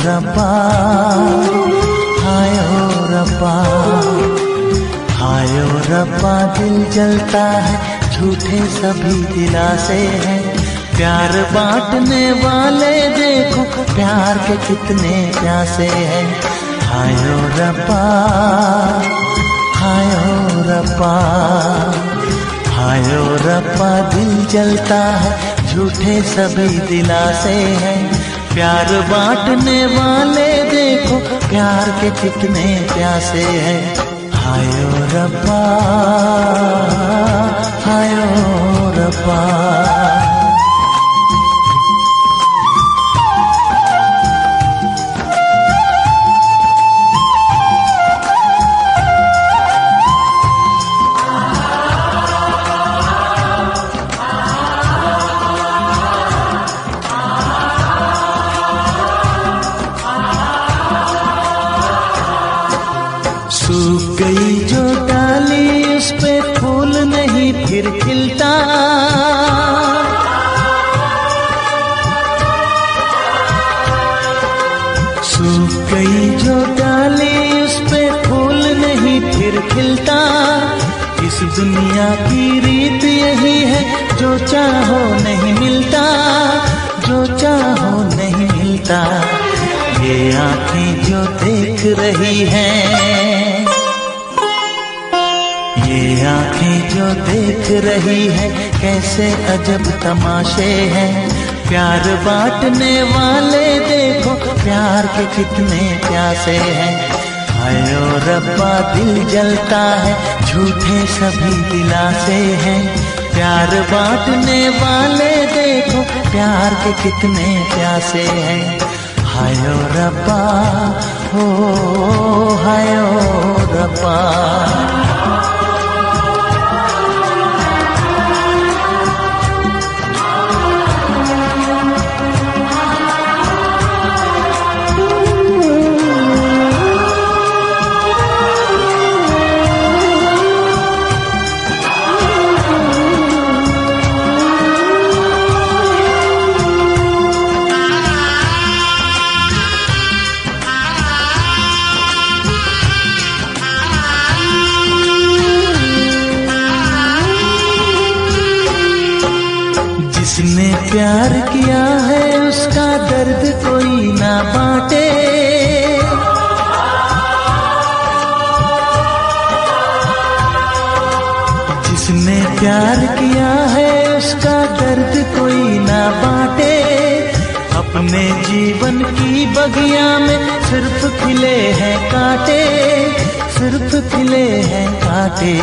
रब्बा, हायो रब्बा, हायो रब्बा। दिल जलता है, झूठे सभी दिलासे हैं। प्यार बांटने वाले देखो, प्यार के कितने प्यासे हैं। हायो रब्बा, हायो रब्बा, हायो रब्बा। दिल जलता है, झूठे सभी दिलासे हैं। प्यार बांटने वाले देखो, प्यार के कितने प्यासे हैं। हायो रब्बा, हायो रब्बा। सूख गई जो डाली, उस पे फूल नहीं फिर खिलता। सूख गई जो डाली, उस पे फूल नहीं फिर खिलता। इस दुनिया की रीत यही है, जो चाहो नहीं मिलता, जो चाहो नहीं मिलता। ये आँखें जो देख रही हैं, ये आँखें जो देख रही है, कैसे अजब तमाशे हैं। प्यार बांटने वाले देखो, प्यार के कितने प्यासे हैं। हायो रब्बा, दिल जलता है, झूठे सभी दिलासे हैं। प्यार बांटने वाले देखो, प्यार के कितने प्यासे हैं। हायो रब्बा, हो हायो रब्बा। जिसने प्यार किया है, उसका दर्द कोई ना बांटे। जिसने प्यार किया है, उसका दर्द कोई ना बांटे। अपने जीवन की बगिया में सिर्फ खिले हैं कांटे, सिर्फ खिले हैं कांटे।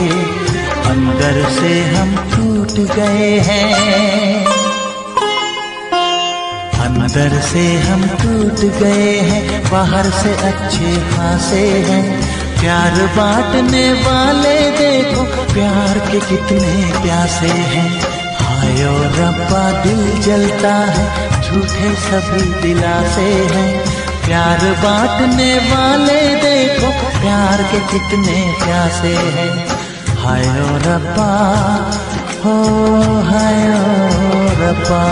अंदर से हम टूट गए हैं, अंदर से हम टूट गए हैं। बाहर से अच्छे खासे हैं। प्यार बांटने वाले देखो, प्यार के कितने प्यासे हैं। हायो रब्बा, दिल जलता है, झूठे सभी दिलासे हैं। प्यार बांटने वाले देखो, प्यार के कितने प्यासे हैं। हायो रब्बा, हो हायो रब्बा।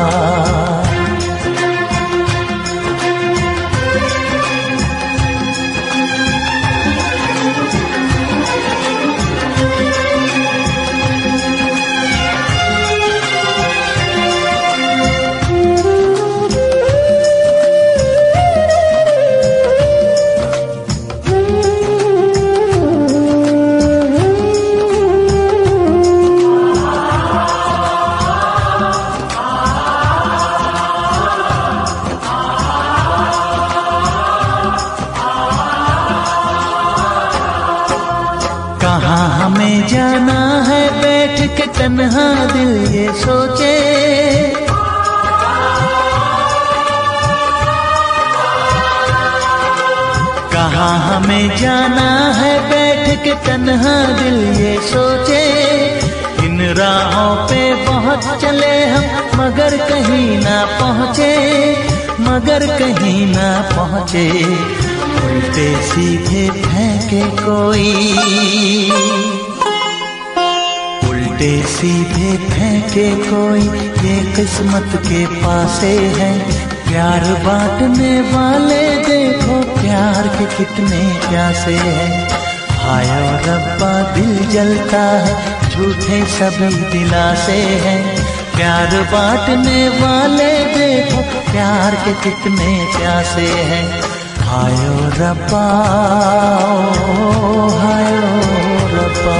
कहाँ हमें जाना है, बैठ के तन्हा दिल ये सोचे। कहाँ हमें जाना है, बैठ के तन्हा दिल ये सोचे। इन राहों पे बहुत चले हम, मगर कहीं ना पहुँचे, मगर कहीं ना पहुँचे। उल्टे सीधे फेंके कोई, उल्टे सीधे फेंके कोई, ये किस्मत के पासे है। प्यार बांटने वाले देखो प्यार के कितने प्यासे हैं। हाय ओ रब्बा दिल जलता है, झूठे सभी दिलासे हैं। प्यार बांटने वाले देखो प्यार के कितने प्यासे हैं। हाय ओ रब्बा, हाय ओ रब्बा।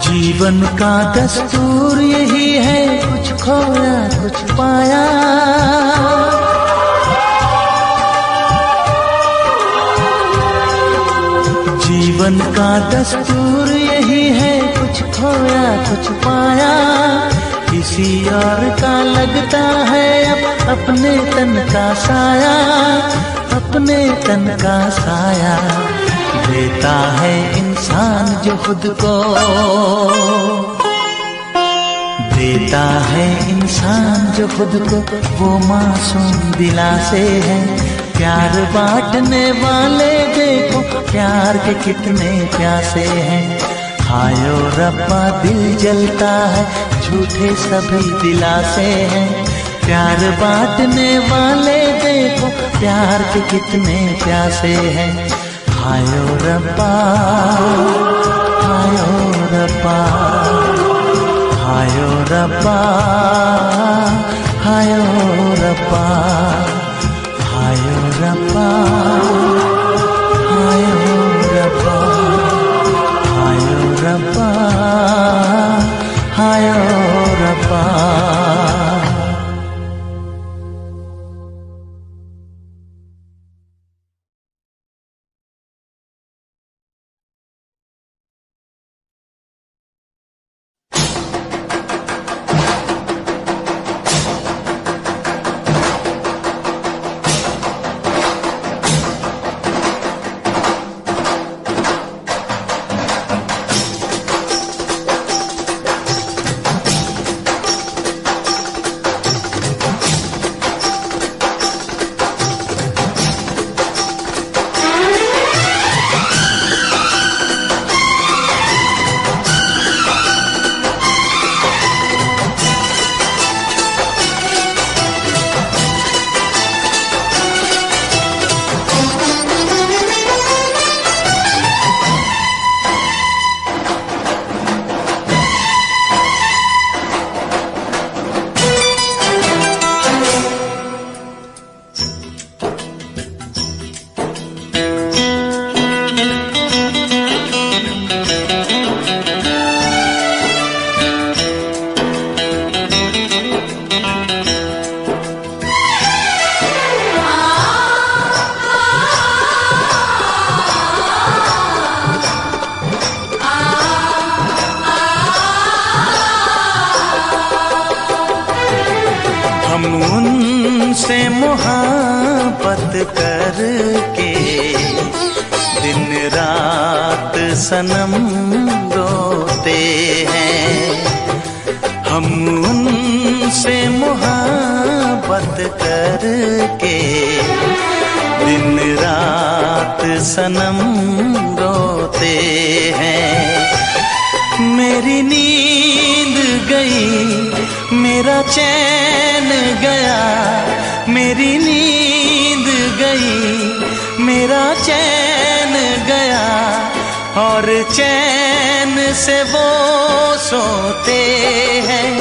जीवन का दस्तूर यही है, कुछ खोया कुछ पाया। जीवन का दस्तूर यही है, कुछ खोया कुछ पाया। किसी और का लगता है अब अपने तन का साया, अपने तन का साया। देता है इंसान जो खुद को, देता है इंसान जो खुद को, वो मासूम दिलासे है। प्यार बांटने वाले देखो प्यार के कितने प्यासे हैं। हाय ओ रब्बा दिल जलता है, झूठे सभी दिलासे हैं। प्यार बांटने वाले देखो प्यार के कितने प्यासे हैं। हाय ओ रब्बा, हाय ओ रब्बा, हाय ओ रब्बा, हाय ओ रब्बा, हाय ओ रब्बा, हाय ओ रब्बा, हाय ओ रब्बा, हाय ओ रब्बा। उनसे मोहब्बत करके दिन रात सनम रोते हैं। हम उनसे मोहब्बत करके दिन रात सनम रोते हैं। मेरी नींद गई, मेरा चैन गया, मेरी नींद गई, मेरा चैन गया, और चैन से वो सोते हैं।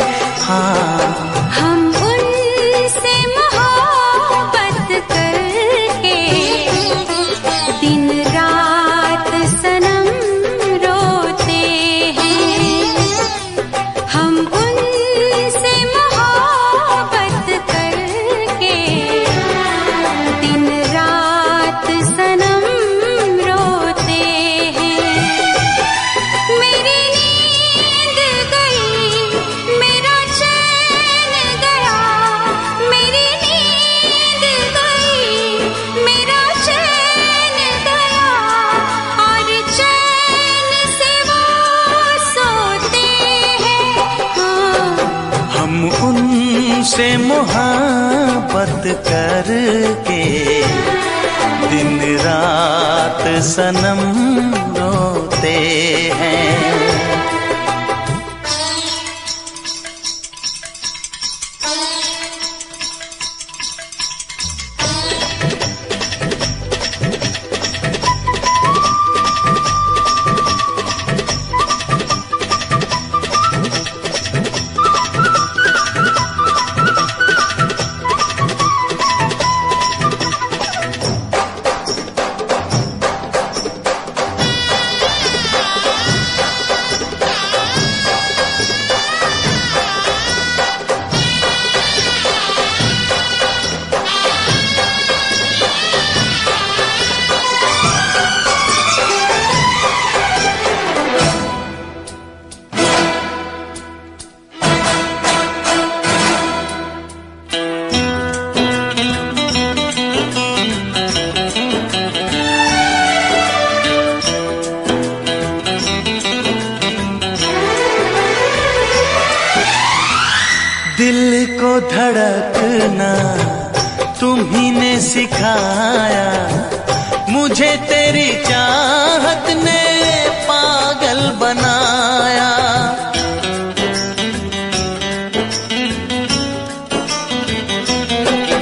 हाँ, हम उनसे मोहब्बत करके दिन रात सनम रोते हैं। हम उनसे मोहब्बत तुमसे मोहब्बत करके दिन रात सनम रोते हैं। दिल को धड़कना तुम्ही ने सिखाया, मुझे तेरी चाहत ने पागल बनाया।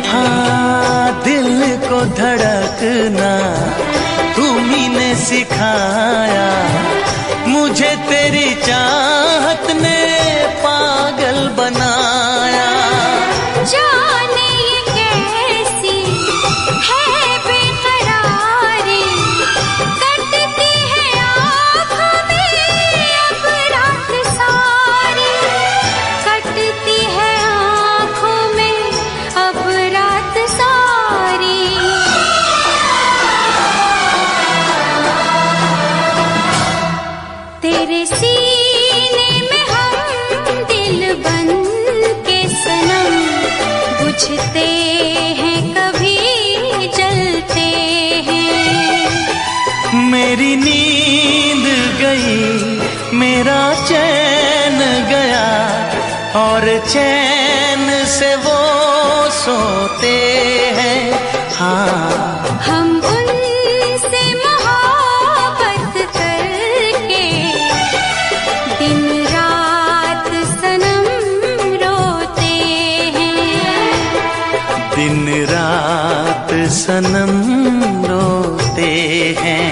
हाँ, दिल को धड़कना तुम्ही ने सिखाया, मुझे तेरी चाहत ने पागल बनाया। जाने ये कैसी है बेकरारी, कटती है आँखों में अब रात सारी, कटती है आँखों में अब रात सारी। तेरे सीने में हम दिल बन के सनम, बुझते हैं कभी जलते हैं। मेरी नींद गई, मेरा चैन गया, और चैन से वो सोते हैं। हाँ, हम उनसे मोहब्बत करके दिन रात सनम रोते हैं। दिन रात सनम रोते हैं।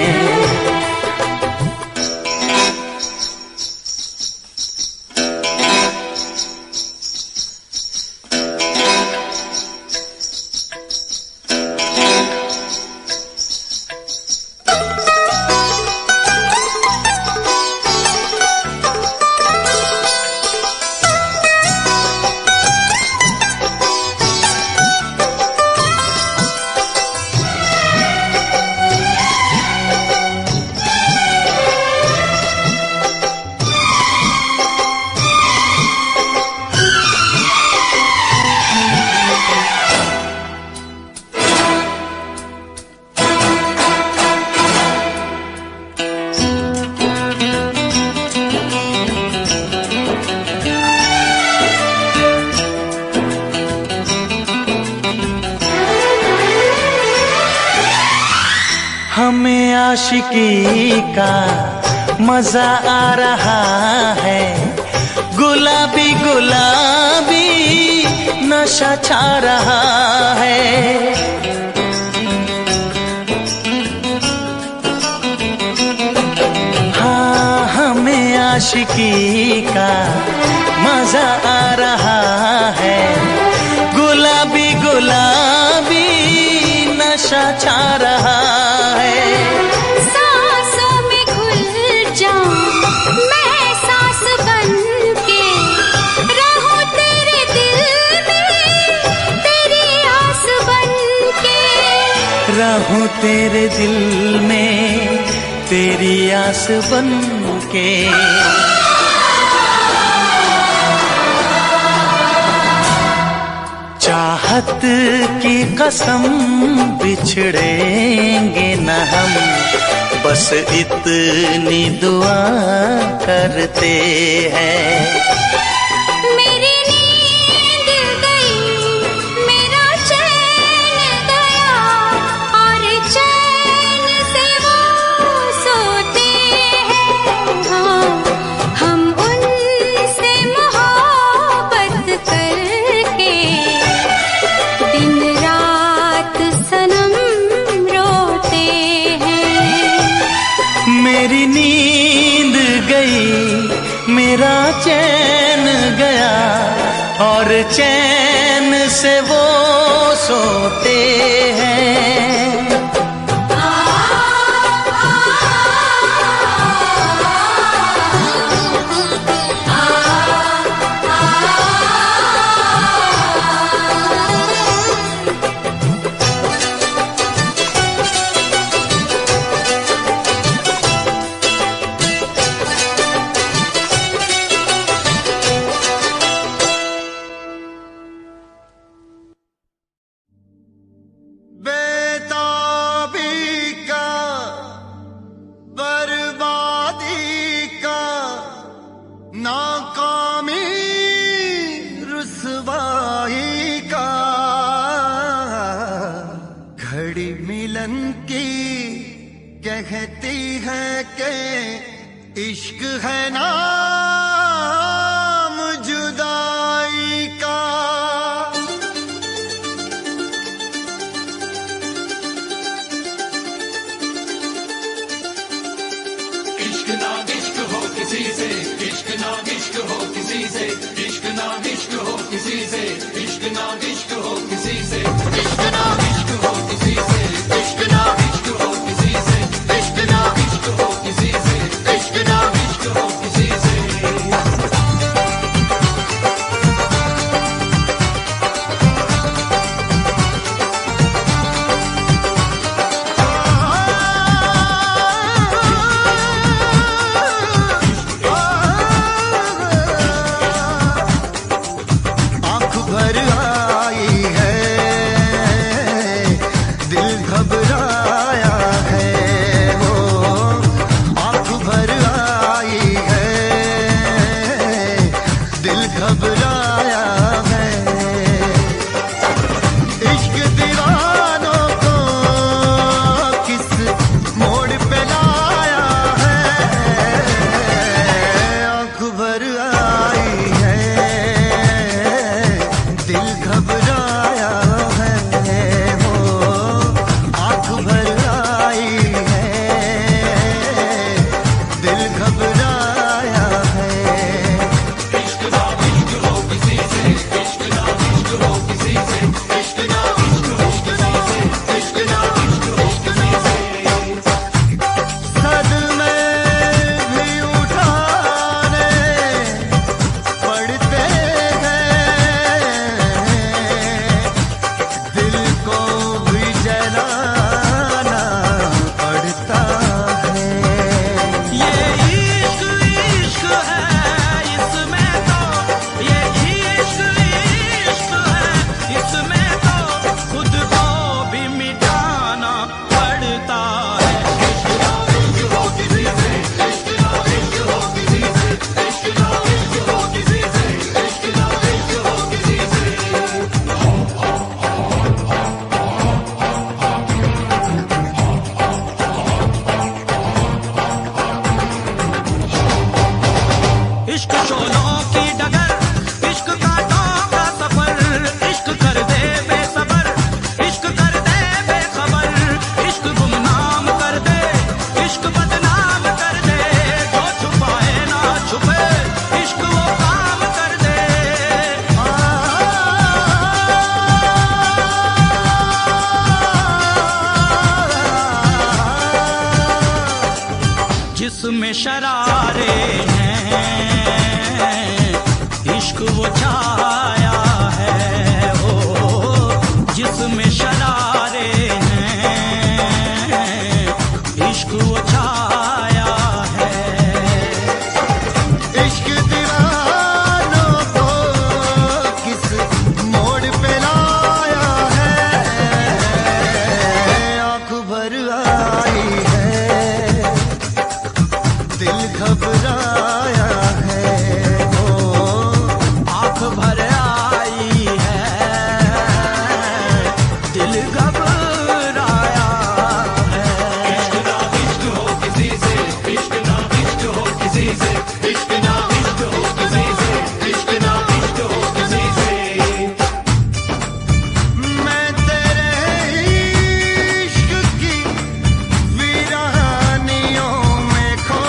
हमें आशिकी का मजा आ रहा है, गुलाबी गुलाबी नशा छा रहा है। हाँ, हमें आशिकी का मजा आ रहा है, गुलाबी गुलाबी नशा छा रहा है। सांसों में घुल जाऊं मैं सांस बन के, रहूं तेरे दिल में तेरी आस बन के, रहूं तेरे दिल में तेरी आस बन के। चाहत की कसम बिछड़ेंगे न हम, बस इतनी दुआ करते हैं। मेरी नींद गई, नींद गई मेरा चैन गया, और चैन से वो सोते हैं। कहती है कि इश्क है नाम जुदाई का। इश्क ना इश्क हो किसी से, इश्क ना इश्क हो किसी से, इश्क ना इश्क हो किसी से, इश्क ना इश्क हो किसी से, इश्क ना इश्क हो किसी से, इश्क ना इश्क हो किसी से, इश्क ना इश्क हो किसी से, इश्क ना इश्क हो किसी से। जिसमें शरारे हैं इश्क वो छाया है, ओ जिसमें शरारे हैं इश्क वो छाया है। इश्क दीवानों को किस मोड़ पे लाया है, आँख भर आई है दिल घबराया है, ओ आँख भर आई है दिल घबराया है। इश्क ना इश्क हो किसी से, इश्क ना इश्क हो किसी से, इश्क ना इश्क हो किसी से, इश्क ना इश्क हो किसी से। मैं तेरे इश्क की वीरानियों में खो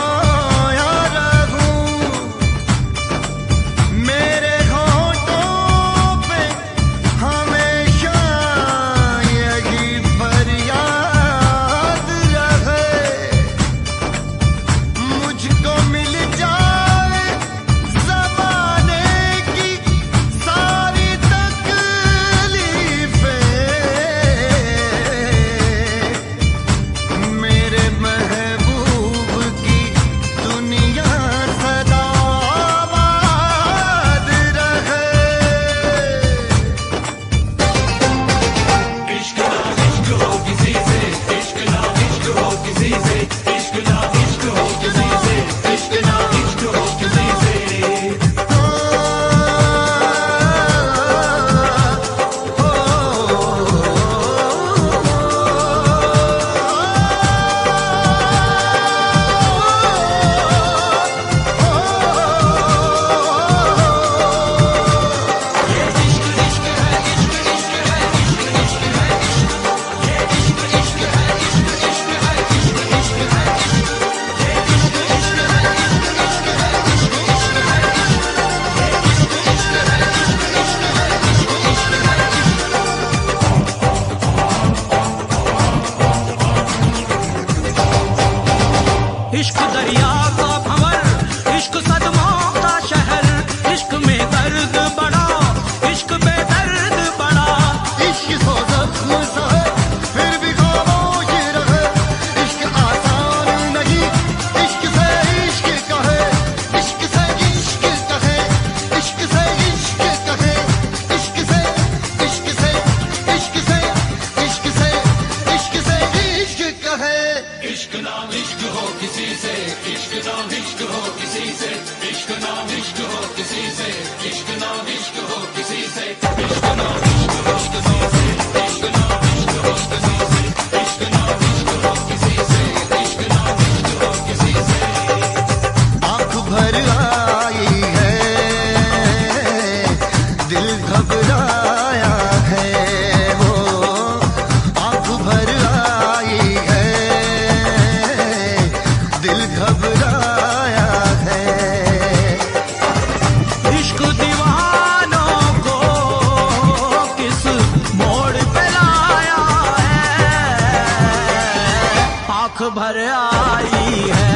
आंख भर आई है,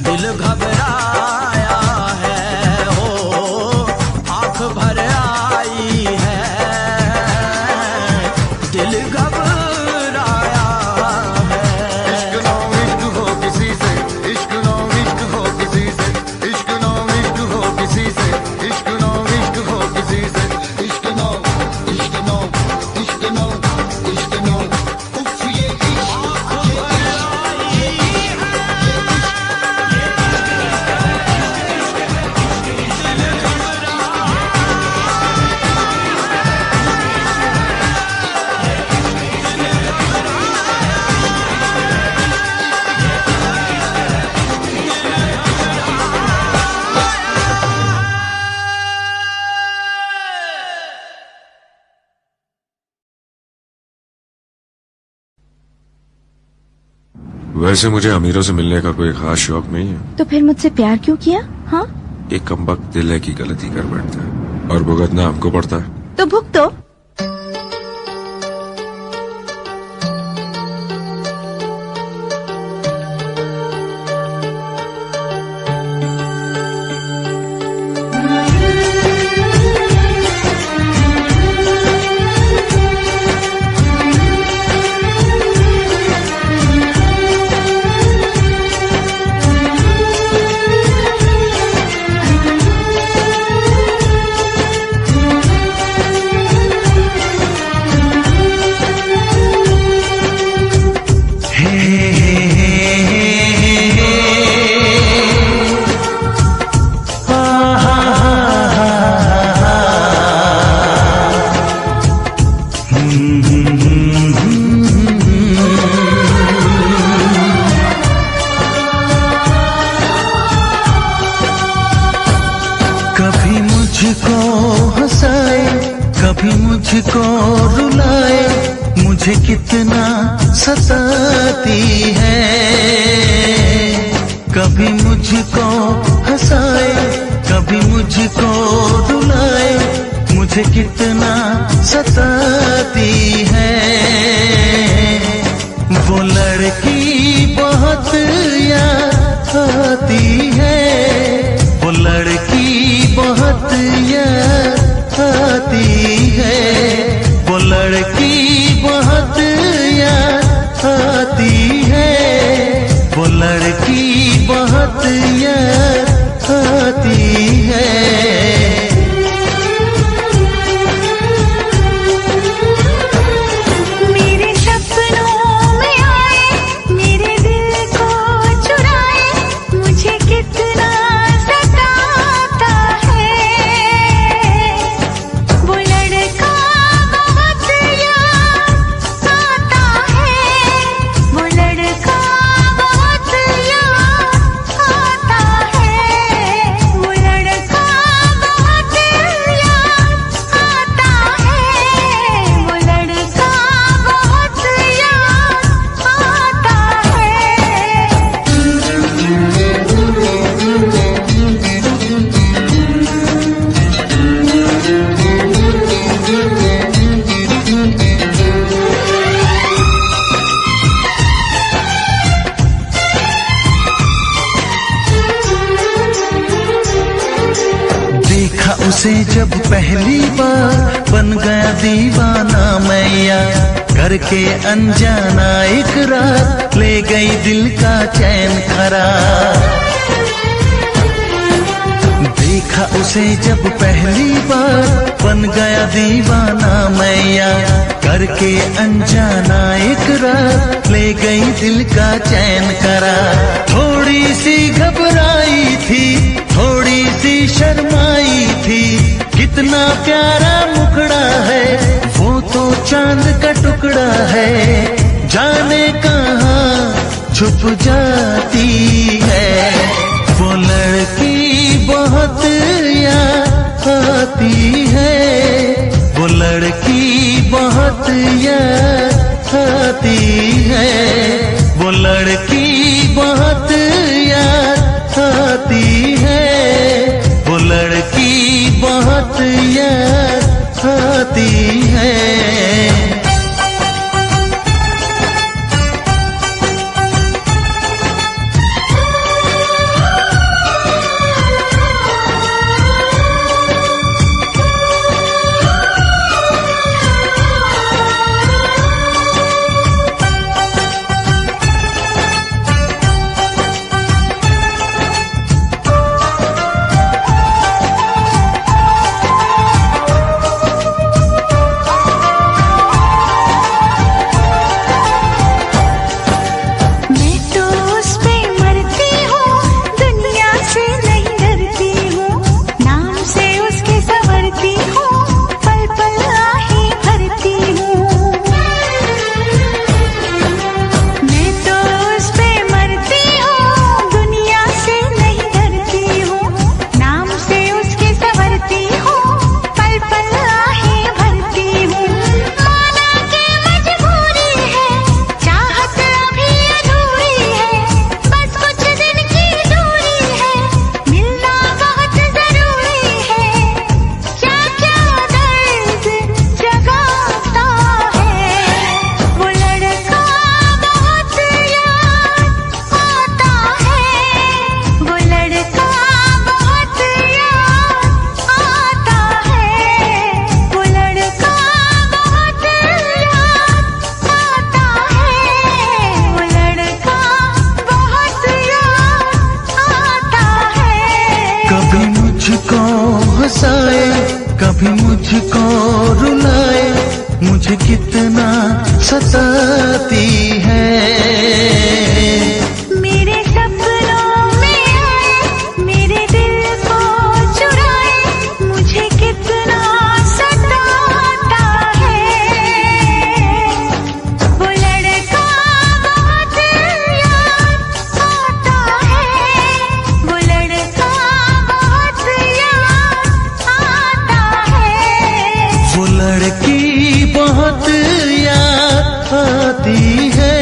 दिल घबराया है, हो आंख भर आई है, दिल घबराया है। इश्क नो इश्क हो किसी से, इश्क नो इश्क हो किसी से, इश्क नो इश्क हो किसी से, इश्क नो इश्क हो किसी से, इश्क नो इश्क नो इश्क नो इश्क नो उफ ये वैसे मुझे अमीरों से मिलने का कोई खास शौक नहीं है। तो फिर मुझसे प्यार क्यों किया? हाँ, एक कमबख्त दिल है की गलती कर बैठता है और भुगतना हमको पड़ता है। तो भुगतो। कभी मुझको हंसाए, कभी मुझको रुलाए, मुझे कितना सताती है। कभी मुझको हंसाए, कभी मुझको रुलाए, मुझे कितना सताती है। वो लड़की बहुत याद आती है, वो लड़की बहुत याद आती है, वो लड़की बहुत याद आती है, वो लड़की बहुत याद आती है। मेरे सपनों में आए, मेरे दिल को चुराए, मुझे कितना सताता है। वो लड़का बहुत याद आता है, वो लड़का बहुत याद आता है, वो लड़का बहुत याद आता है, वो लड़का बहुत याद आता देखा उसे जब पहली बार, बन गया दीवाना मैया, करके अनजाना इकरार, ले गई दिल का चैन करार। देखा उसे जब पहली बार, बन गया दीवाना मैया, करके अनजाना इकरार, ले गई दिल का चैन करार। थोड़ी सी घबराई थी, थोड़ी सी शर्माई थी, कितना प्यारा मुखड़ा है, वो तो चांद का टुकड़ा है, जाने कहाँ छुप जाती है। वो लड़की बहुत याद आती है, वो लड़की बहुत याद आती है, वो लड़की बहुत याद आती है, वो लड़की बहुत याद आती है। मुझे कितना सताती है। मेरे सपनों में आए, मेरे दिल को चुराए, मुझे कितना सताता है। वो लड़का बहुत याद आता है, वो लड़का बहुत याद आता है। वो लड़की बहुत याद आती है,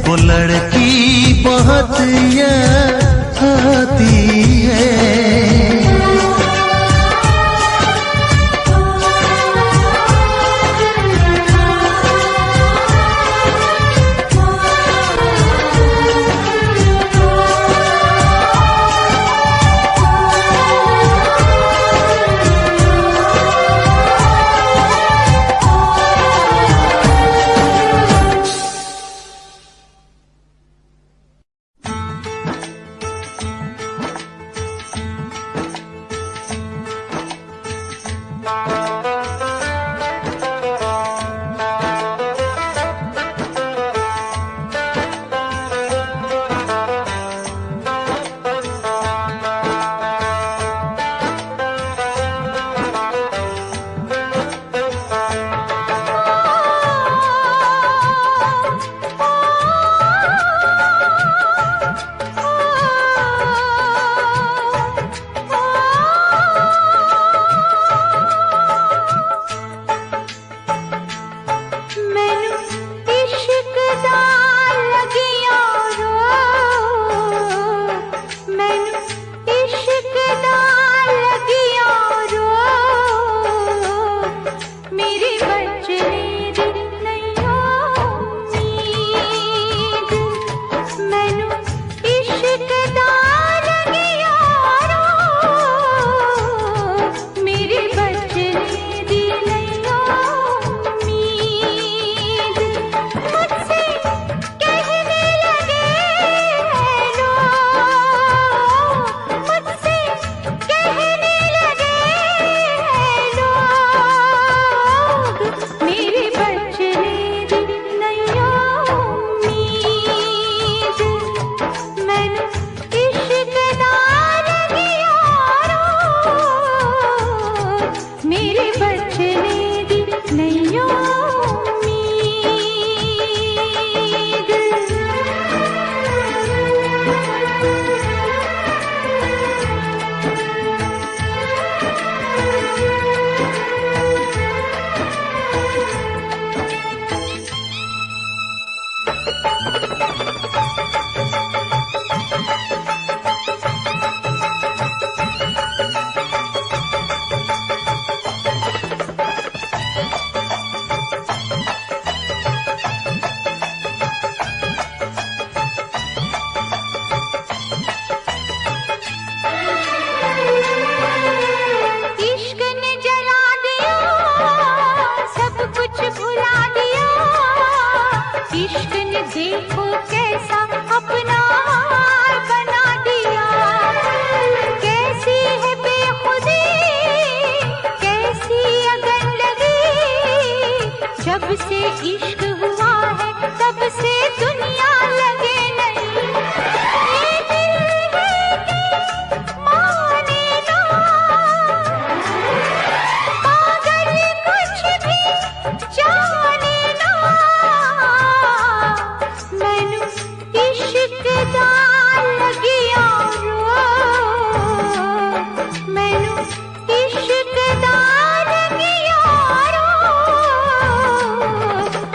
वो लड़की बहुत याद आती है।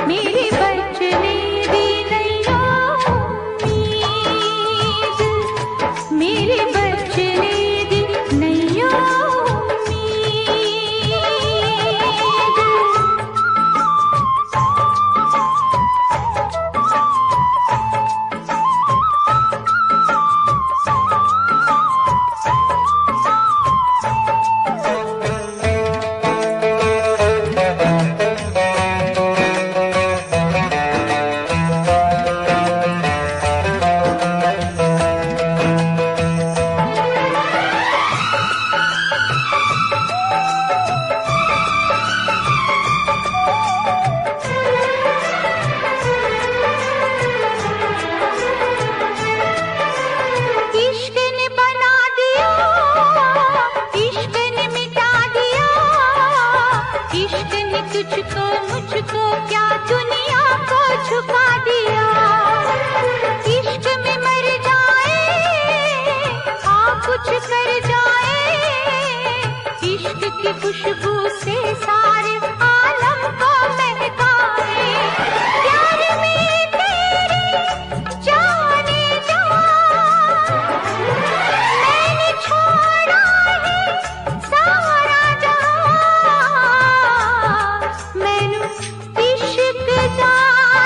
मेरी बचने दी नहीं। सारे आलम को महकाए। प्यार में तेरे जाने जा, मैंने छोड़ा है सारा जहां। मैनू इश्क दा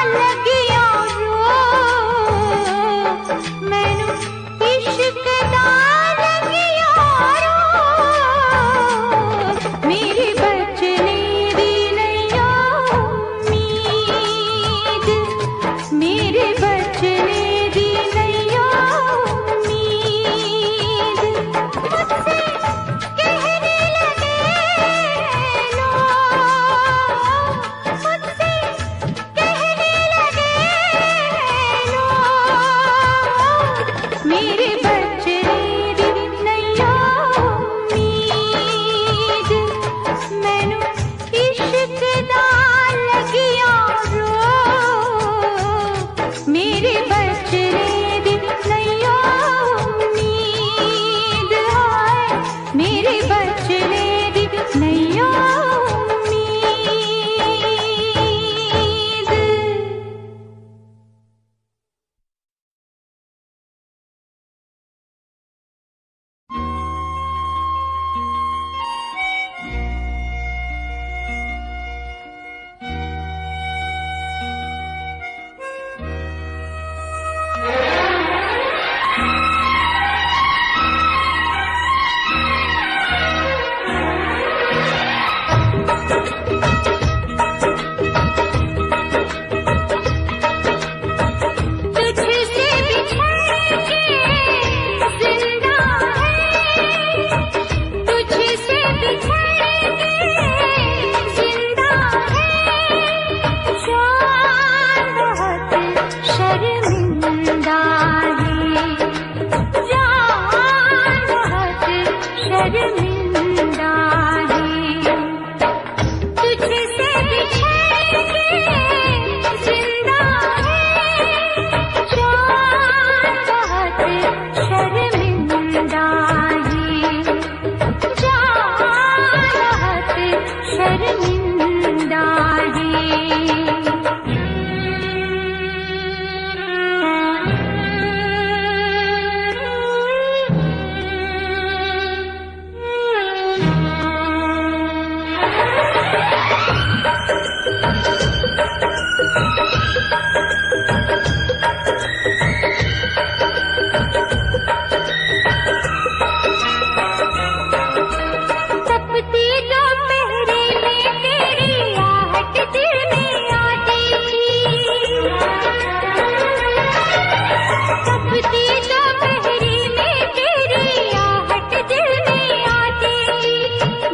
लगिया रो, मैनू इश्क दा लगिया रो। मेरे बचने दी नैया उम्मीद, मेरे बचने दी नैया उम्मीद। मुझसे कहने लगे लोग, मुझसे कहने लगे लोग, मेरे बचने दी नैया उम्मीद। मैनू इश्क दा लगिया रो, मेरे बचने दी नैया उम्मीद। हाय मेरे बचने दी नैया उम्मीद। तुझसे बिछड़ के जिंदा है, तुझसे बिछड़ के जिंदा है। जान बहुत शर्मिंदा है, जान बहुत शर्मिंदा है। तुझसे बिछड़ के जिंदा है, जान बहुत शर्मिंदा है, जान बहुत शर्मिंदा तपती दोपहरे में तेरी आहट दिल में आती थी। तपती दोपहरे में तेरी आहट दिल में आती थी।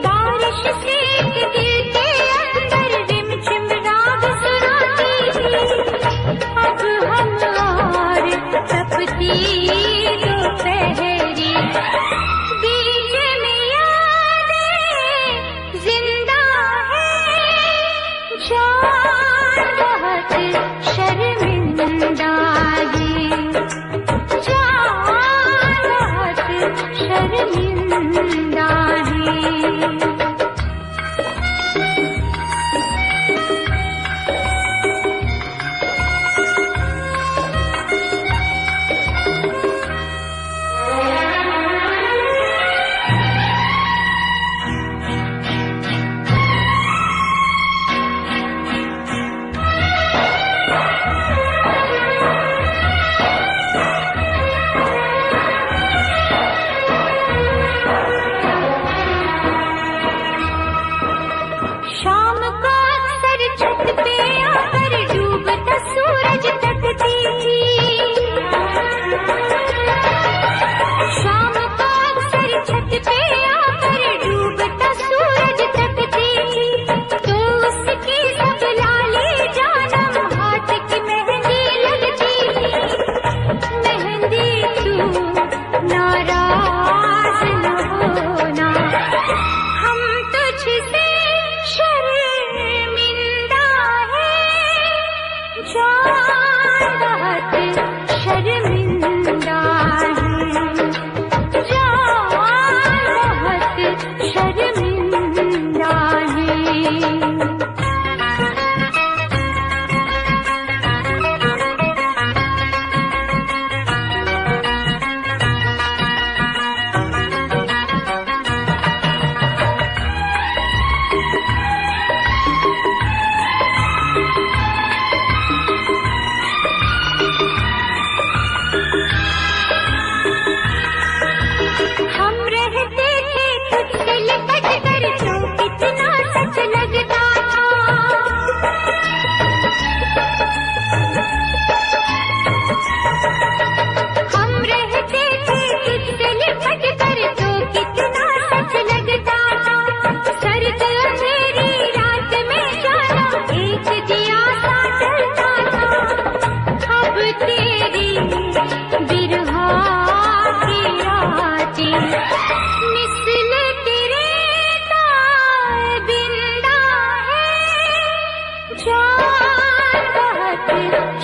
बारिश से एक दिल के अंदर रिमझिम राग सुनाती थी। अब हम और तपती दोपहरी, बीच में यादें जिंदा है। जान बहुत शर्मिंदा है, जान बहुत शर्मिंदा है।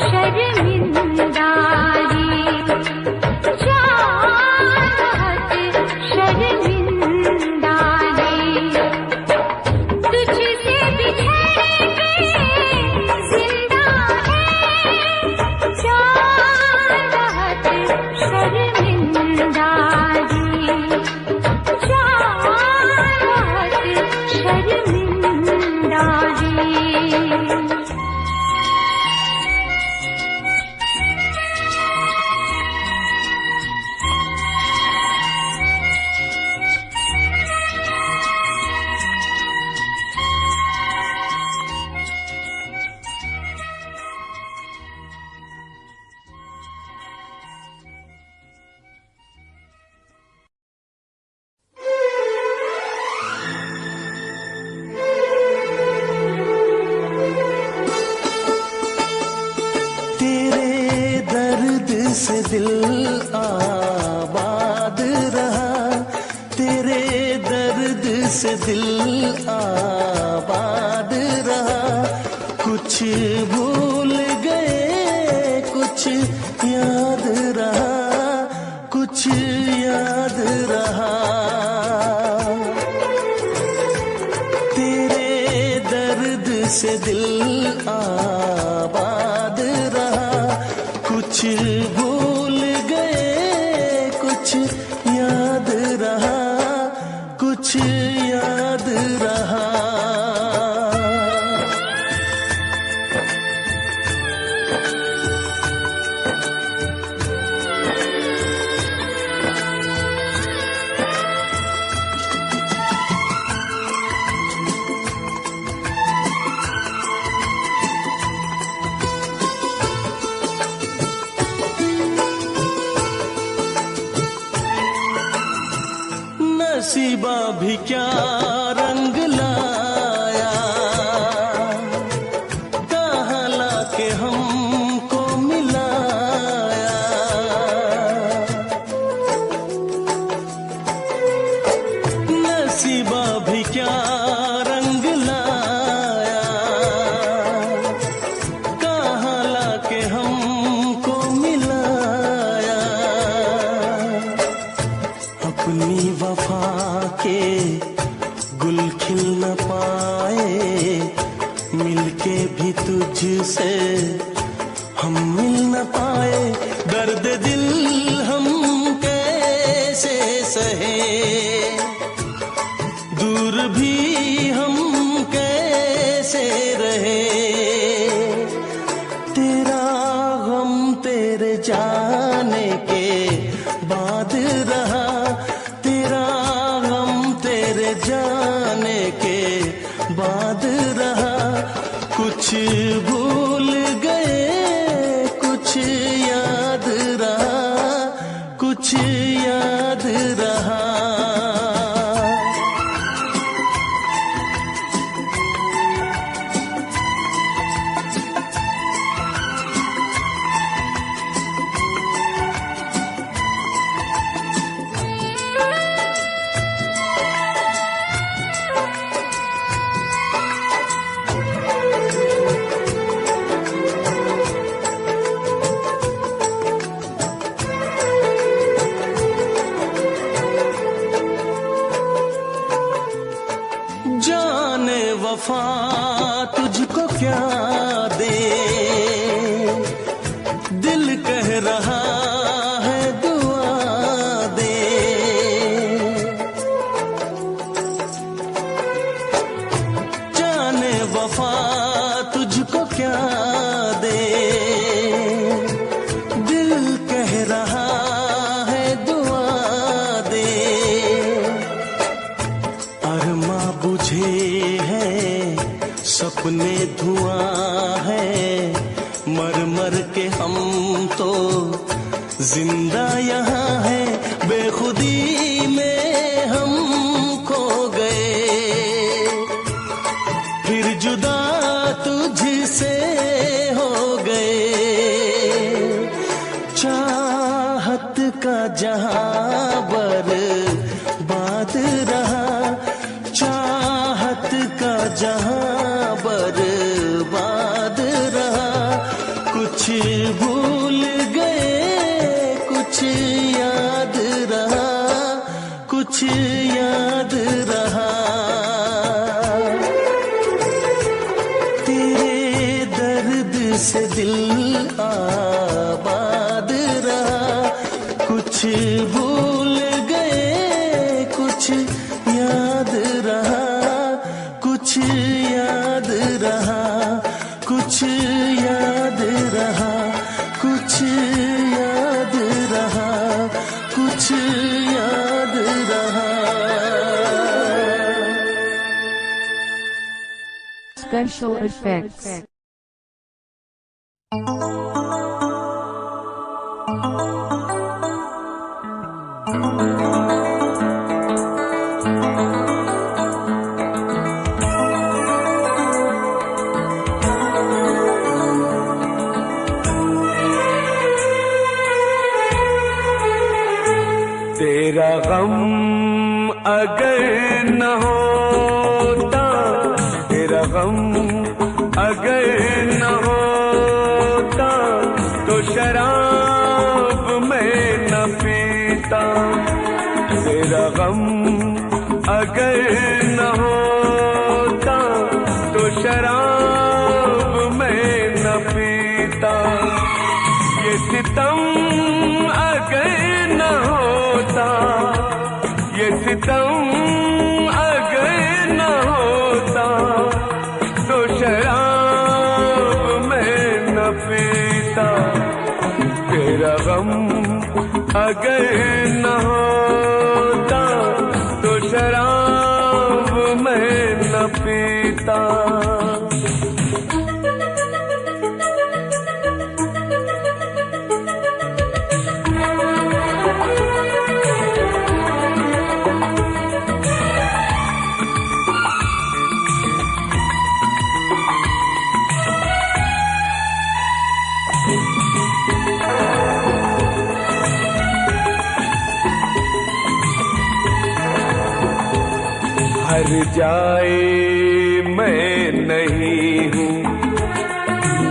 शर्मिंदा है, चाहत शर्मिंदा है। तुझसे बिछड़ के जिंदा है, चाहत शर्मिंदा है, चाहत शर्मिंदा है। तेरे दर्द से दिल आबाद रहा, तेरे दर्द से दिल आबाद रहा। कुछ भूल गए कुछ याद रहा, कुछ याद रहा। तेरे दर्द से दिल आबाद रहा, कुछ भूल गए कुछ याद रहा, कुछ याद रहा। नसीबा भी क्या रंग लाया, कहाँ लाके हमको मिलाया। नसीबा भी क्या रंग लाया, कहाँ लाके हमको मिलाया। अपनी वफा के गुल खिल न पाए, मिलके भी तुझसे हम मिल न पाए। दर्द दिल हम कैसे सहे, दूर भी हम कैसे रहे। तेरा गम तेरे जाने के बाद रहा, तेरा गम तेरे जाने के बाद रहा। कुछ भूल गए कुछ याद रहा, कुछ याद रहा। जाने वफा तुझको क्या दे, दिल कह रहा है दुआ दे। जाने वफा तुझको क्या दे, दिल कह रहा है दुआ दे। अरमा बुझे हैं सपने धुआं है, मर मर के हम तो जिंदा यहाँ है। बेखुदी में हम खो गए, फिर जुदा तुझसे हो गए। चाहत का जहां बर्बाद रहा, चाहत का जहां बर्बाद रहा। से दिल आबाद रहा, कुछ भूल गए कुछ याद रहा, कुछ याद रहा, कुछ याद रहा, कुछ याद रहा, कुछ याद रहा। Special effects. तेरा गम अगर न होता, तेरा गम अगर न होता, तो शराब मैं न पीता। तेरा गम अगर न होता, तो शराब मैं न पीता। ये सितम अगर न होता, ये सितम अगर न होता, तो शराब मैं न पीता। तेरा गम अगर न होता, तो शराब मैं न पीता। हर जाए मैं नहीं हूँ,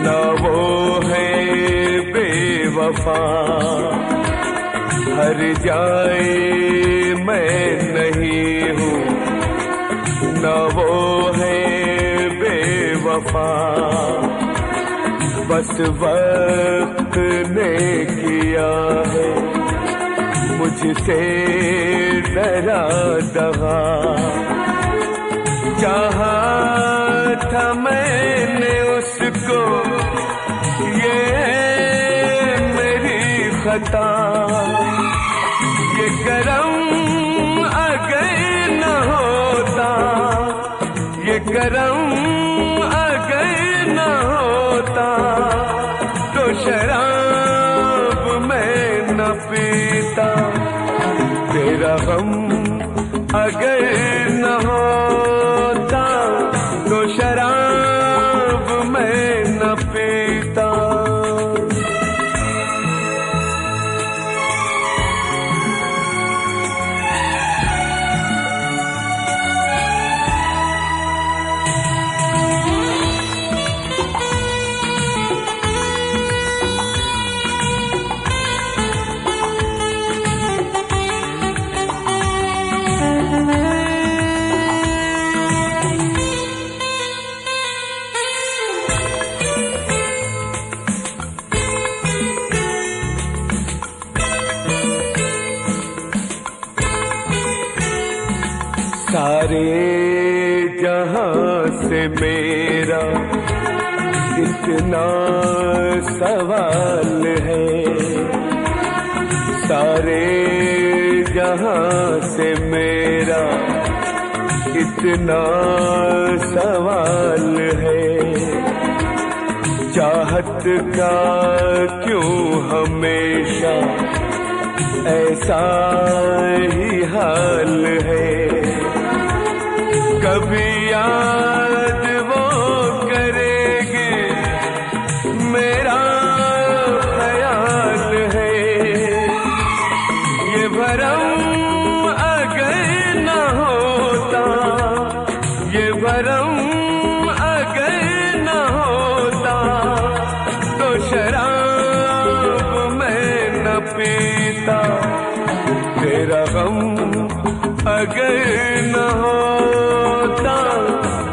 न वो है बेवफा। हर जाए मैं नहीं हूँ, न वो है बेवफा। बस वक्त ने किया है मुझसे डरा दगा। चाहा था मैंने उसको, ये मेरी खता। ये करम अगर न होता, ये करम अगर न होता, तो शराब मैं न पीता। तेरा गम अगर न होता, तो शराब मैं न पीता। सारे जहां से मेरा इतना सवाल है, सारे जहां से मेरा इतना सवाल है। चाहत का क्यों हमेशा ऐसा ही हाल है। कभी याद वो करेगी मेरा ख्याल है। ये भरम अगर न होता, ये भरम अगर न होता, तो शराब मैं न पीता। तेरा गम अगर न होता,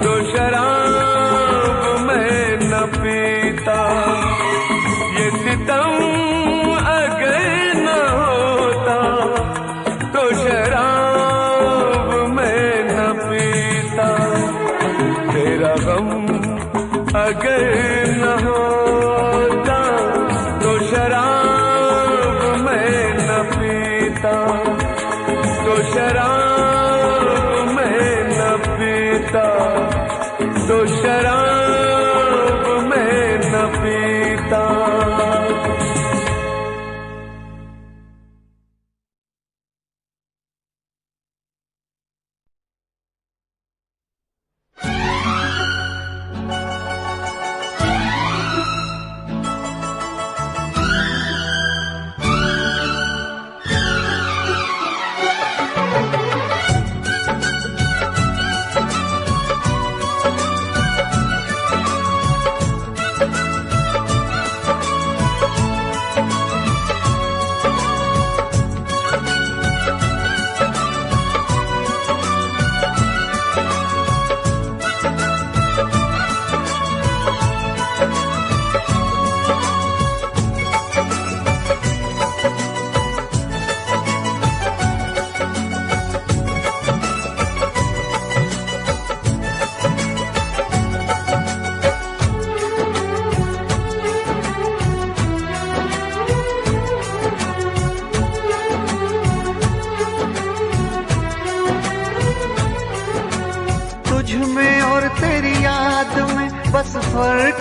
तो शराब मैं न पीता।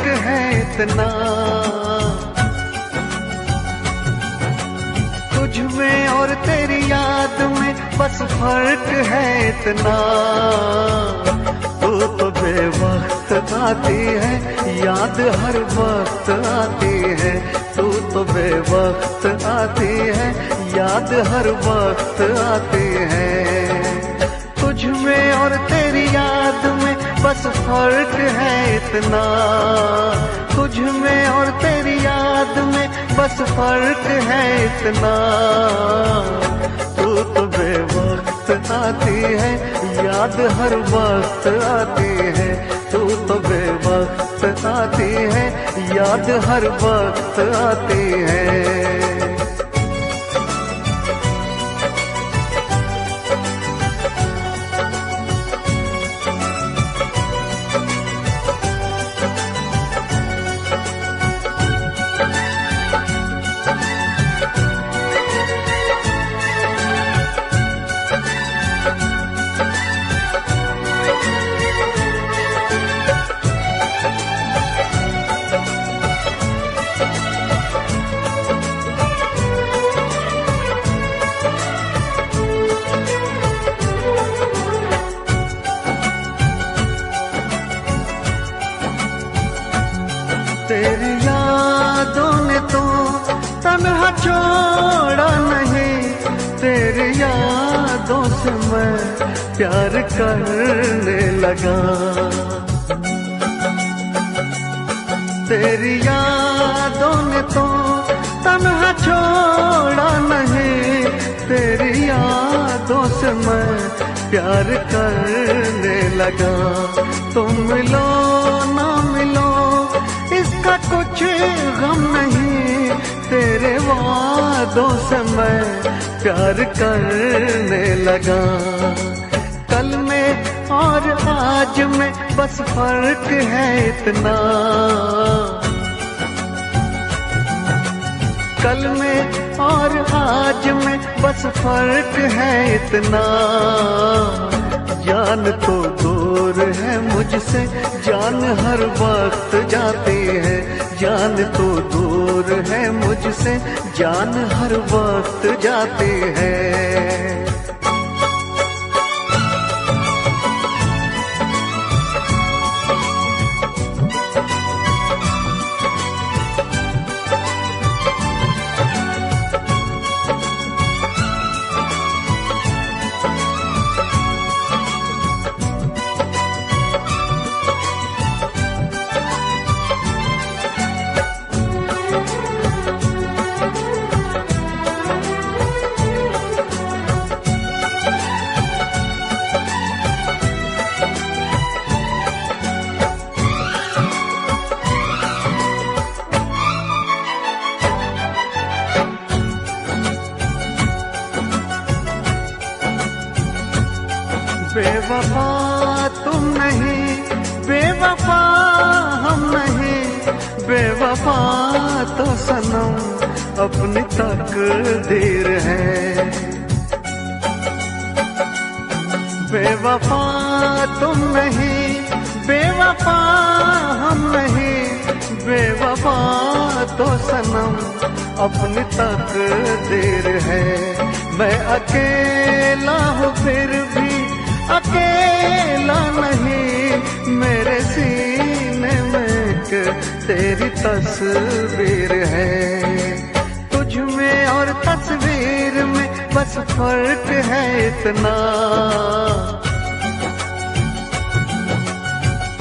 फर्क है इतना, तुझ में और तेरी याद में बस फर्क है इतना। तू तो बेवक्त आती है, याद हर वक्त आती है। तू तो बेवक्त आती है, याद हर वक्त आती है। तुझ में और तेरी याद में बस फर्क है इतना, तुझ में और तेरी याद में बस फर्क है इतना। तू तो बेवक्त आती है, याद हर वक्त आती है। तू तो बेवक्त आती है, याद हर वक्त आती है। तेरी यादों ने तो तन्हा छोड़ा नहीं, तेरी यादों से मैं प्यार करने लगा। तेरी यादों ने तो तन्हा छोड़ा नहीं, तेरी यादों से मैं प्यार करने लगा। तुम मिलो ना मिलो इसका कुछ गम नहीं, तेरे वादों से मैं प्यार करने लगा। कल में और आज में बस फर्क है इतना, कल में और आज में बस फर्क है इतना। जान तो दूर है मुझसे, जान हर वक्त जाती है। जान तो दूर है मुझसे, जान हर वक्त जाती है। बेवफा तुम नहीं, बेवफा हम नहीं, बेवफा तो सनम अपनी तकदीर है। बेवफा तुम नहीं, बेवफा हम नहीं, बेवफा तो सनम अपनी तकदीर है। मैं अकेला हूँ फिर भी अकेला नहीं, मेरे सीने में एक तेरी तस्वीर है। तुझ में और तस्वीर में बस फर्क है इतना,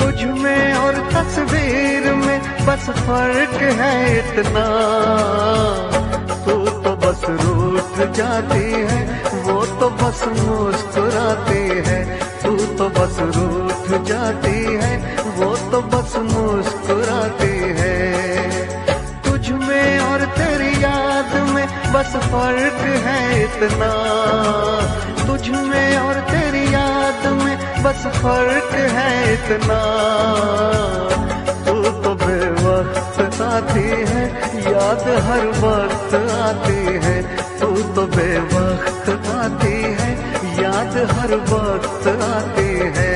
तुझ में और तस्वीर में बस फर्क है इतना। तू तो बस रूठ जाती है, वो तो बस मुस्कुराती है। तू तो बस रूठ जाती है, वो तो बस मुस्कुराती है। तुझ में और तेरी याद में बस फर्क है इतना, तुझ में और तेरी याद में बस फर्क है इतना। तू तो बेवक्त आती है, याद हर वक्त आती है। तू तो बेवक्त आती है, याद हर वक्त आती है।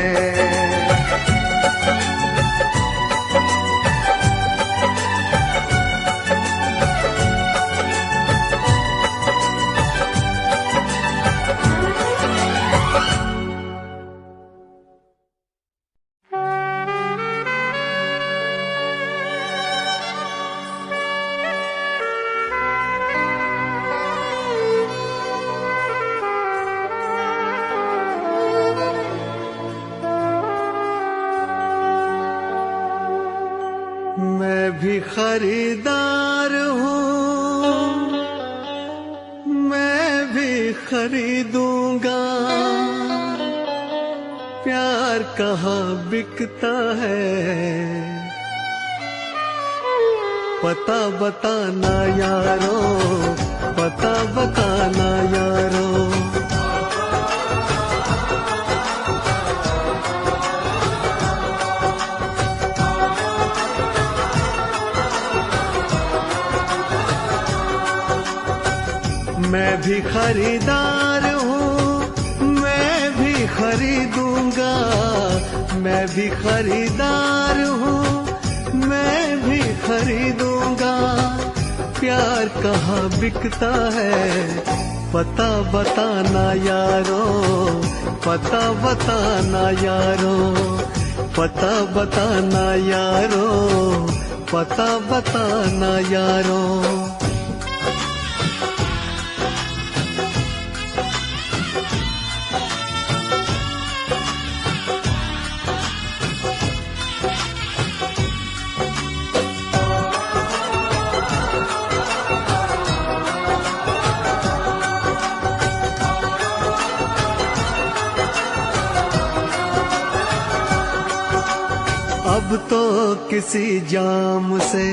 भी खरीदार हूँ, मैं भी खरीदूंगा। प्यार कहाँ बिकता है, पता बताना यारो, पता बताना यारो। मैं भी खरीदार हूँ, मैं भी खरीदूंगा। मैं भी खरीदार हूँ, मैं भी खरीदूंगा। प्यार कहाँ बिकता है, पता बताना यारो, पता बताना यारो, पता बताना यारो, पता बताना यारो। अब तो किसी जाम से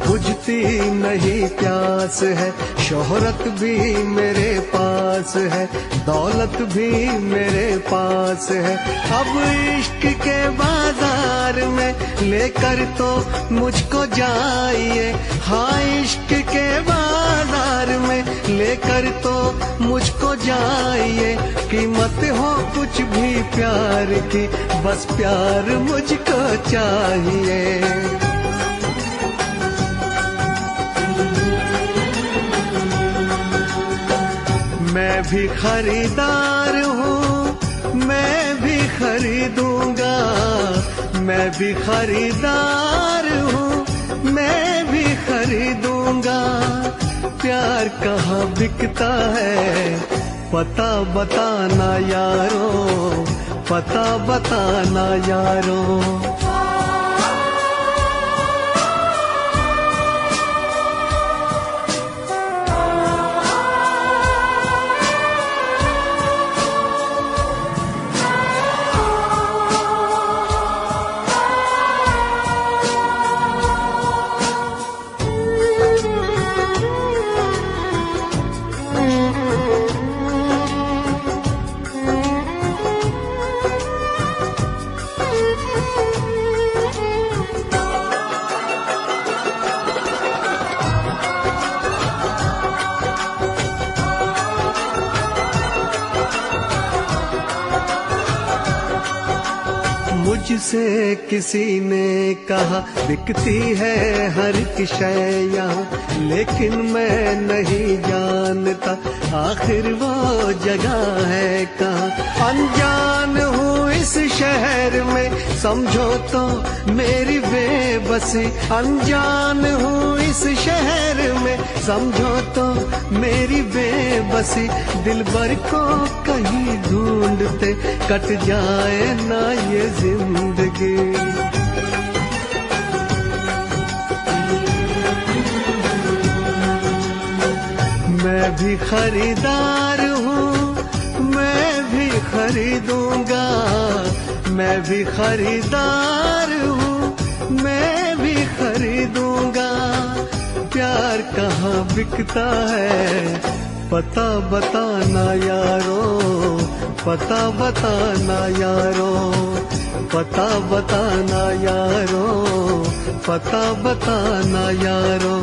बुझती नहीं प्यास है। शोहरत भी मेरे पास है, दौलत भी मेरे पास है। अब इश्क के बाजार में लेकर तो मुझको जाइए। हाँ, इश्क के बाजार में लेकर तो मुझको जाइए। कीमत हो कुछ भी प्यार की, बस प्यार मुझको चाहिए। मैं भी खरीदार हूँ, मैं भी खरीदूंगा। मैं भी खरीदार हूँ, मैं भी खरीदूंगा। प्यार कहाँ बिकता है, पता बताना यारो, पता बताना यारो। मुझसे किसी ने कहा बिकती है हर एक शय यहाँ, लेकिन मैं नहीं जानता आखिर वो जगह है कहाँ। अनजान हूँ इस शहर में, समझो तो मेरी बेबसी। अनजान हूँ इस शहर में, समझो तो मेरी बेबसी। दिलबर को कहीं ढूंढते कट जाए ना ये जिंदगी। मैं भी खरीदार हूँ, मैं भी खरीदूंगा। मैं भी खरीदार हूँ, मैं भी खरीदूंगा। प्यार कहाँ बिकता है, पता बताना यारो, पता बताना यारो, पता बताना यारो, पता बताना यारो।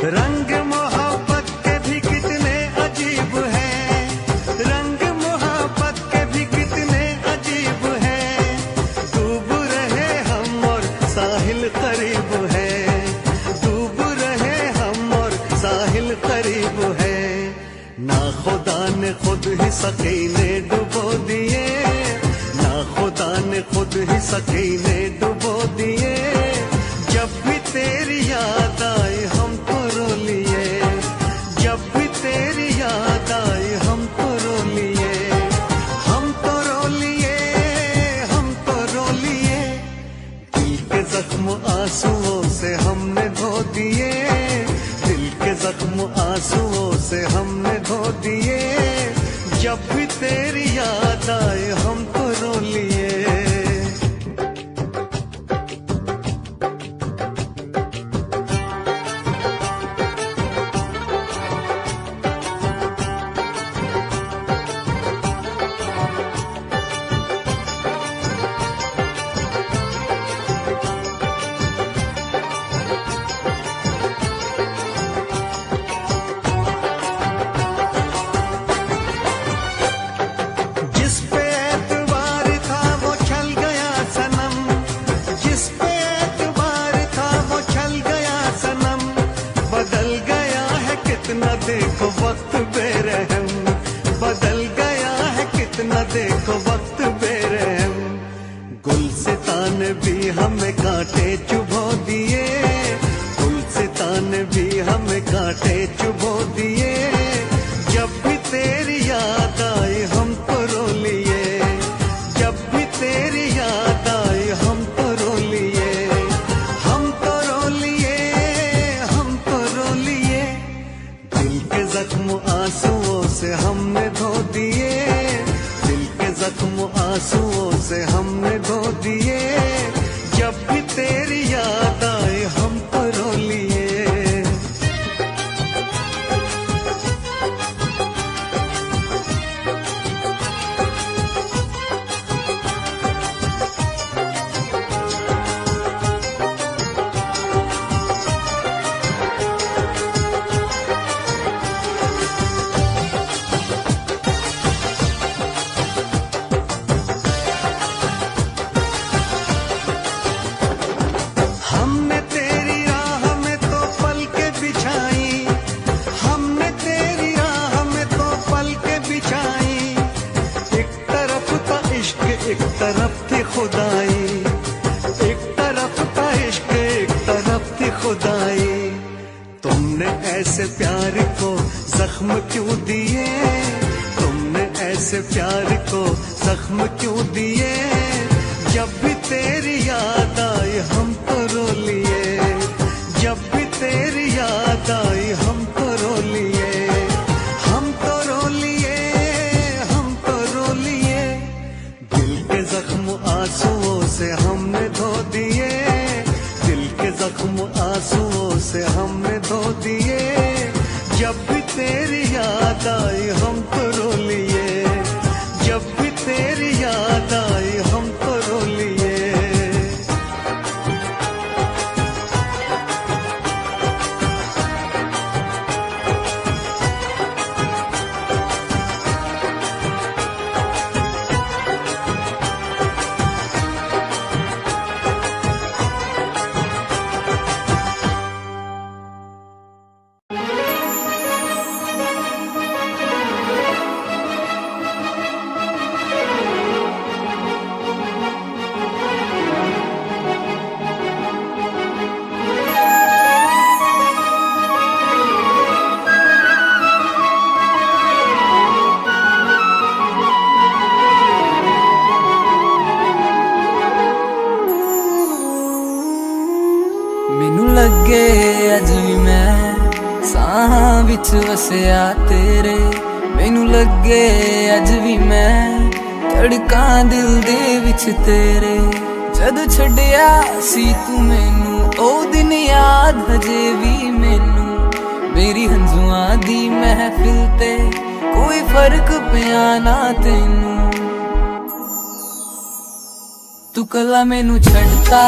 रंग मोहब्बत के भी कितने अजीब हैं, रंग मोहब्बत के भी कितने अजीब हैं। डूब रहे हम और साहिल करीब है, डूब रहे हम और साहिल करीब है। ना खुदा ने खुद ही सकीने डुबो दिए, ना खुदा ने खुद ही सकीने डुबो दिए। जब भी तेरी याद आई हम तो रो लिए, जब भी तेरी याद आई हम तो रो लिए, हम तो रो लिए, हम तो रो लिए। दिल के जख्म आंसुओं से हमने धो दिए, दिल के जख्म आंसुओं से हमने धो दिए। जब भी तेरी याद आए हम तो रो लिए। जिस पे एतबार था वो छल गया सनम, जिस पे एतबार था वो छल गया सनम। बदल गया है कितना देखो वक्त बेरहम, बदल गया है कितना देखो वक्त बेरहम। गुलसितान भी हमें कांटे चुभो दिए, गुलसितान भी हमें कांटे चुभो दिए। जब भी तेरी याद आई हम तो रो लिए, जब भी तेरी याद आई हम तो रो लिए, हम तो रो लिए, हम तो रो लिए। दिल के जख्म आंसुओं से हमने धो दिए, दिल के जख्म आंसुओं से हमने धो दिए। जब भी तेरी याद आई हम तो रो लिए। हमने तेरी राह में तो पलकें बिछाई, हमने तेरी राह में तो पलकें बिछाई। एक तरफ था इश्क एक तरफ थी खुदाई, एक तरफ था इश्क एक तरफ थी खुदाई। तुमने ऐसे प्यार को जख्म क्यों दिए, तुमने ऐसे प्यार को जख्म क्यों दिए। जब भी तेरी याद आई हम तो रो लिए, जब भी तेरी याद आई हम तो रो लिए, हम तो रो लिए, हम तो रो लिए। दिल के जख्म आंसुओं से हमने धो दिए, दिल के जख्म आंसुओं से हमने धो दिए। जब भी तेरी याद आई हम तो रो लिए, जब भी तेरी याद आई हम तो रो लिए। ਮੈਨੂੰ ਲੱਗੇ ਅੱਜ ਵੀ ਮੈਂ ਸਾਹਾਂ ਵਿੱਚ ਵਸਿਆ ਤੇਰੇ, ਮੈਨੂੰ ਲੱਗੇ ਅੱਜ ਵੀ ਮੈਂ ਧੜਕਾਂ ਦਿਲ ਦੇ ਵਿੱਚ ਤੇਰੇ। ਜਦ ਛੱਡਿਆ ਸੀ ਤੂੰ ਮੈਨੂੰ ਉਹ ਦਿਨ ਯਾਦ ਹਜੇ ਵੀ ਮੈਨੂੰ, ਮੇਰੀ ਹੰਝੂਆਂ ਦੀ ਮਹਿਫਿਲ ਤੇ ਕੋਈ ਫਰਕ ਪਿਆ ਨਾ ਤੈਨੂੰ। ਤੂੰ ਕੱਲਾ ਮੈਨੂੰ ਛੱਡਤਾ,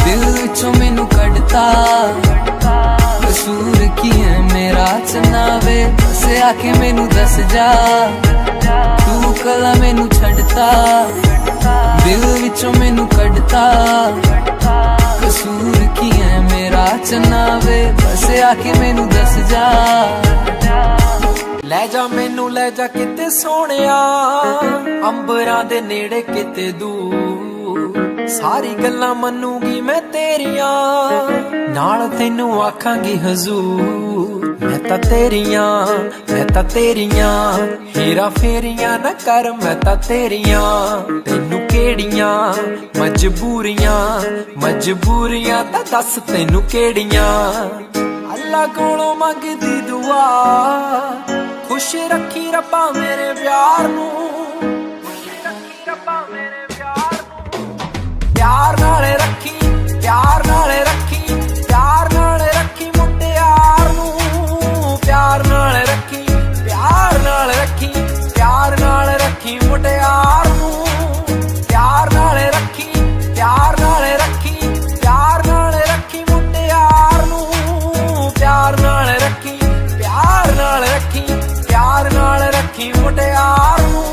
ਦਿਲ ਵਿੱਚੋਂ ਮੈਨੂੰ ਕੱਢਤਾ, कसूर की है मेरा चनावे बस आके मैनू दस जा तू कला मैनू छड़ता दिल विचों मैनू कढ़ता कसूर की है मेरा चनावे बस आके मैनू दस जा ले जा मैनू ले जा किते सोहणिया अंबरां दे नेड़े किते दूर सारी गल्लां मनूंगी मैं तेरियां नाल तैनू आखांगी हजूर मैं तां तेरियां हेरा फेरियां न कर मैं तां तेरियां तैनू केड़ियां मजबूरियां तां दस तैनू केड़ियां अल्लाह कोलों मंगदी दुआ खुश रखी रब्बा मेरे प्यार नू प्यार नाले रखी मुटियार नू प्यार नाले रखी मुटियार नू प्यार नाले रखी मुटियार नू प्यार नाल रखी मुटियार नू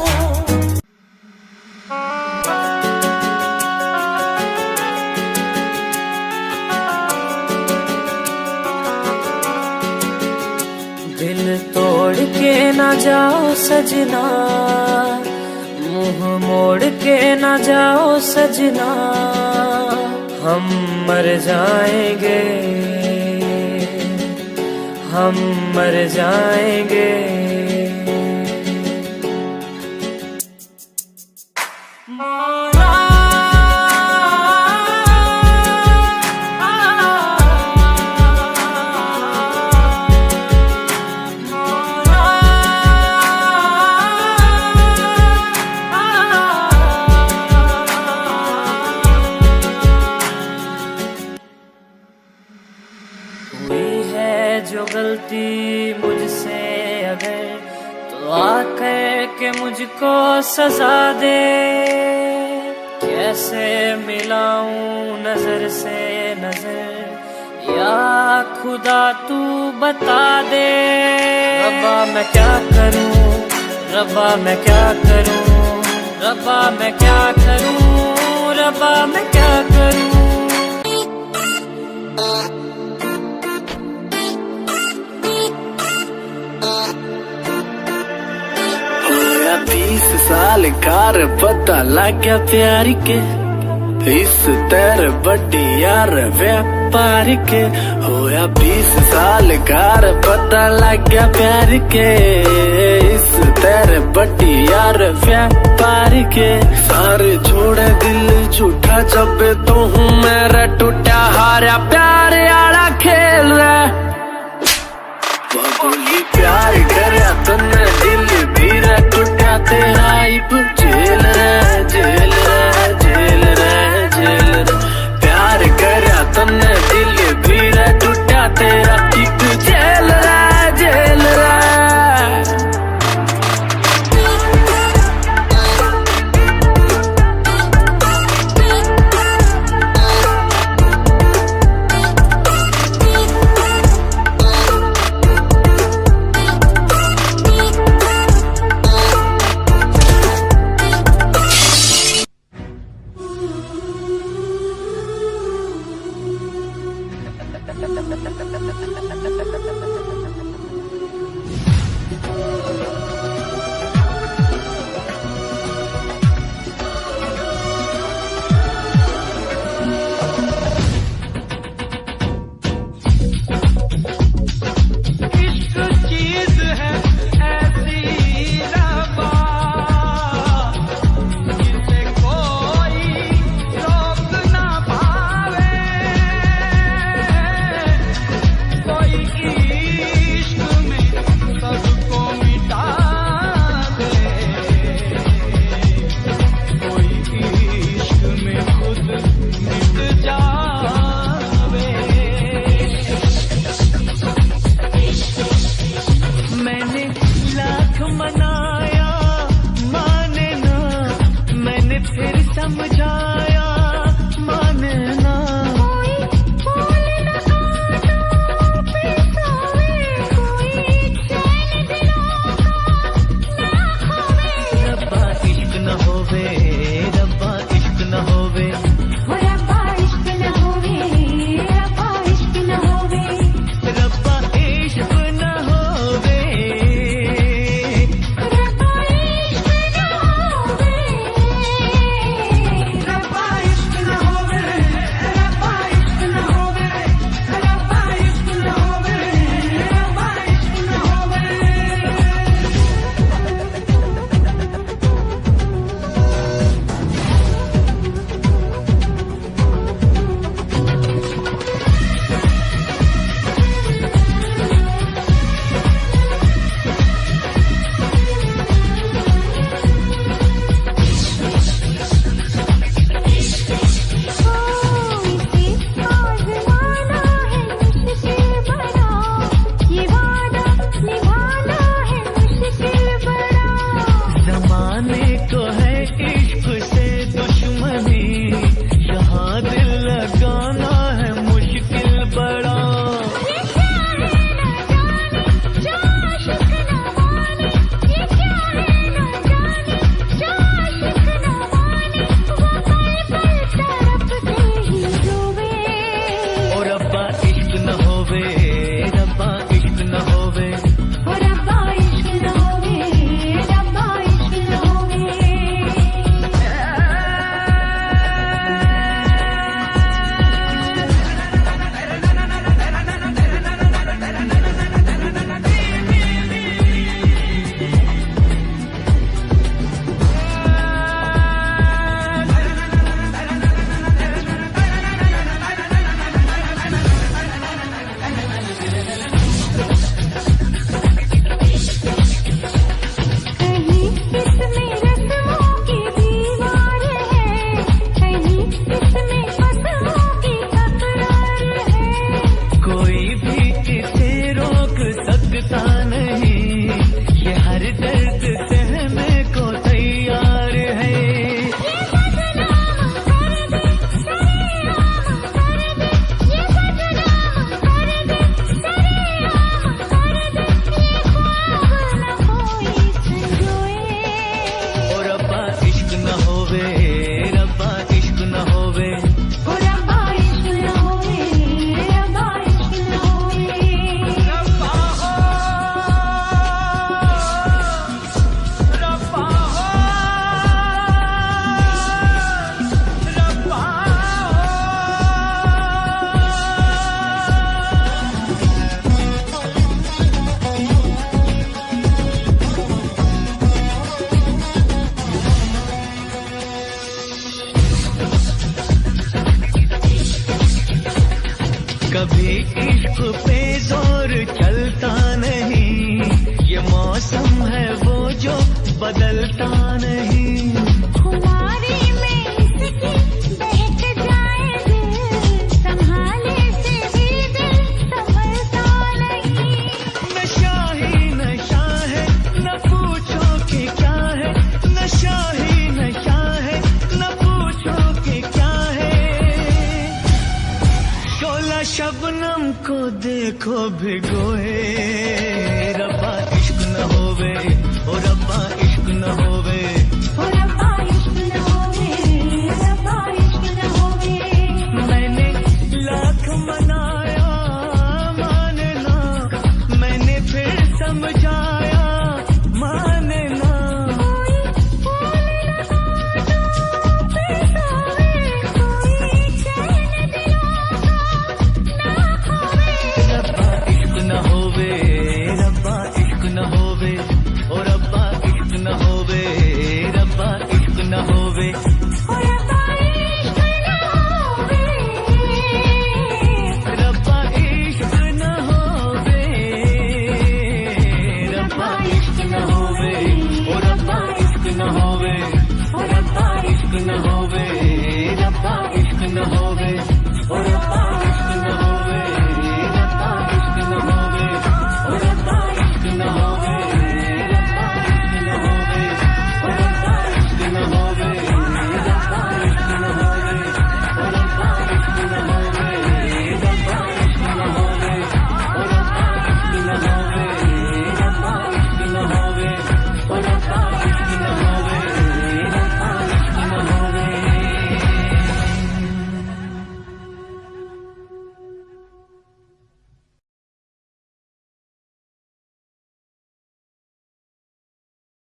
दिल तोड़ के ना जाओ सजना मुंह मोड़ के ना जाओ सजना हम मर जाएंगे जो गलती मुझसे अगर तो आकर के मुझको सजा दे कैसे मिलाऊं नजर से नजर या खुदा तू बता दे रब्बा मैं क्या करूं रब्बा मैं क्या करूं रब्बा मैं क्या करूं रब्बा मैं क्या करूं होया 20 साल कार पता लग गया प्यार के इस तेरे बड़ी यार व्यापार के होया 20 साल कार पता लग गया प्यार के इस तेरे बड़ी यार व्यापार के सारे छोड़े दिल झूठा जब तो हूँ मेरा टूटा हारा प्यार आला खेल रहा बोली प्यार करया तन्ने दिल भी रे टूटा तेरा इब जेल रे जेल रे जेल रे जेल रे प्यार करया तन्ने दिल भी रे टूटा तेरा इब जेल रे जेल रे कोई भिगोए रब्बा इश्क न होवे ओ रब्बा